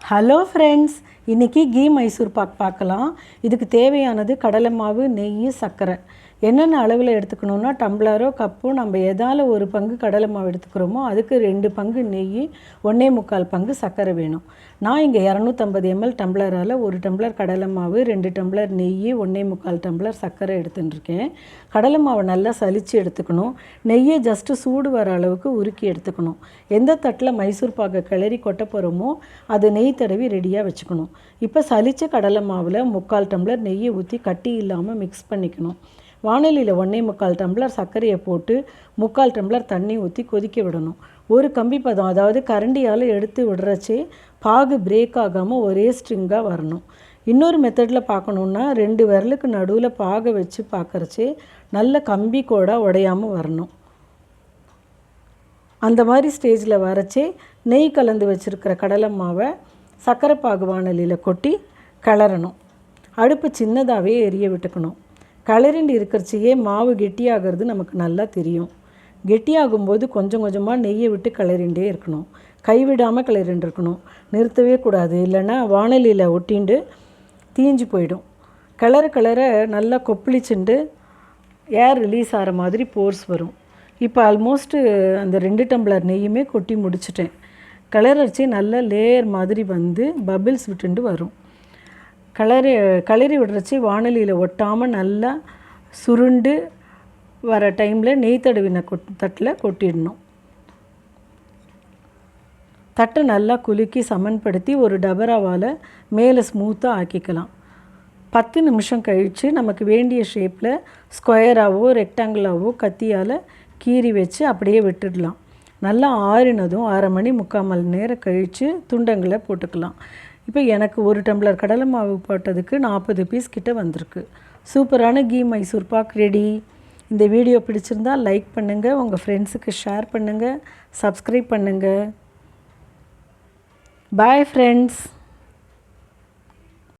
Hello friends, இன்றைக்கி key Mysore pak பார்க்கலாம். இதுக்கு தேவையானது கடலை மாவு, நெய், சர்க்கரை. என்னென்ன அளவில் எடுத்துக்கணுன்னா, டம்ளரோ கப்போ நம்ம எதால் ஒரு பங்கு கடலை மாவு எடுத்துக்கிறோமோ அதுக்கு 2 பங்கு நெய், 1.25 பங்கு சர்க்கரை வேணும். நான் இங்கே 250 ml டம்ளரால் 1 டம்ளர் கடலை மாவு, 2 டம்ளர் நெய், 1.25 டம்ளர் சர்க்கரை எடுத்துட்டுருக்கேன். கடலை மாவை நல்லா சலித்து எடுத்துக்கணும். நெய்யை ஜஸ்ட்டு சூடு வர அளவுக்கு உருக்கி எடுத்துக்கணும். எந்த தட்டில் மைசூர் பாக்கை கிளறி கொட்ட போகிறோமோ அது நெய் தடவி ரெடியாக வச்சுக்கணும். இப்போ சலித்த கடலை மாவில் 3/4 டம்ளர் நெய்யை ஊற்றி கட்டி இல்லாமல் மிக்ஸ் பண்ணிக்கணும். வானலியில் 1.25 டம்ளர் சர்க்கரையை போட்டு 3/4 டம்ளர் தண்ணி ஊற்றி கொதிக்க விடணும். ஒரு கம்பி பதம், அதாவது கரண்டியால் எடுத்து விடுறச்சே பாகு பிரேக் ஆகாமல் ஒரே ஸ்ட்ரிங்காக வரணும். இன்னொரு மெத்தடில் பார்க்கணுன்னா 2 விரலுக்கு நடுவில் பாகை வச்சு பார்க்குறச்சே நல்ல கம்பி கூட உடையாமல் வரணும். அந்த மாதிரி ஸ்டேஜில் வரச்சே நெய் கலந்து வச்சுருக்கிற கடலை மாவை சர்க்கரை பாகு வானலியில் கொட்டி கிளறணும். அடுப்பு சின்னதாகவே எரிய விட்டுக்கணும். கிளறிண்டு இருக்கிறச்சியே மாவு கெட்டியாகிறது நமக்கு நல்லா தெரியும். கெட்டியாகும்போது கொஞ்சம் கொஞ்சமாக நெய்யை விட்டு கிளறிண்டே இருக்கணும். கைவிடாமல் கிளறிண்டு இருக்கணும். நிறுத்தவே கூடாது, இல்லைன்னா வானலியில் ஒட்டிண்டு தீஞ்சு போயிடும். கிளற நல்லா கொப்பளிச்சுண்டு ஏர் ரிலீஸ் ஆகிற மாதிரி போர்ஸ் வரும். இப்போ ஆல்மோஸ்ட்டு அந்த 2 டம்ளர் நெய்யுமே கொட்டி முடிச்சிட்டேன். கிளறச்சி நல்ல லேயர் மாதிரி வந்து பபிள்ஸ் விட்டுண்டு வரும். கிளறி விடுறச்சி வானலியில் ஒட்டாமல் நல்லா சுருண்டு வர டைமில் நெய் தடவின தட்டில் கொட்டிடணும். தட்டை நல்லா குலுக்கி சமன்படுத்தி ஒரு டபராவால் மேலே ஸ்மூத்தாக ஆக்கிக்கலாம். 10 நிமிஷம் கழித்து நமக்கு வேண்டிய ஷேப்பில் ஸ்கொயராகவோ ரெக்டாங்கிளாகவோ கத்தியால் கீறி வச்சு அப்படியே விட்டுடலாம். நல்லா ஆறினதும் 1/2 மணி 3/4 மணி நேரம் கழித்து துண்டங்களை போட்டுக்கலாம். இப்போ எனக்கு 1 டம்ளர் கடலை மாவு போட்டதுக்கு 40 பீஸ் கிட்ட வந்திருக்கு. சூப்பரான கீ மைசூர் பாக் ரெடி. இந்த வீடியோ பிடிச்சிருந்தால் லைக் பண்ணுங்கள், உங்கள் ஃப்ரெண்ட்ஸுக்கு ஷேர் பண்ணுங்கள், சப்ஸ்கிரைப் பண்ணுங்கள். Bye friends.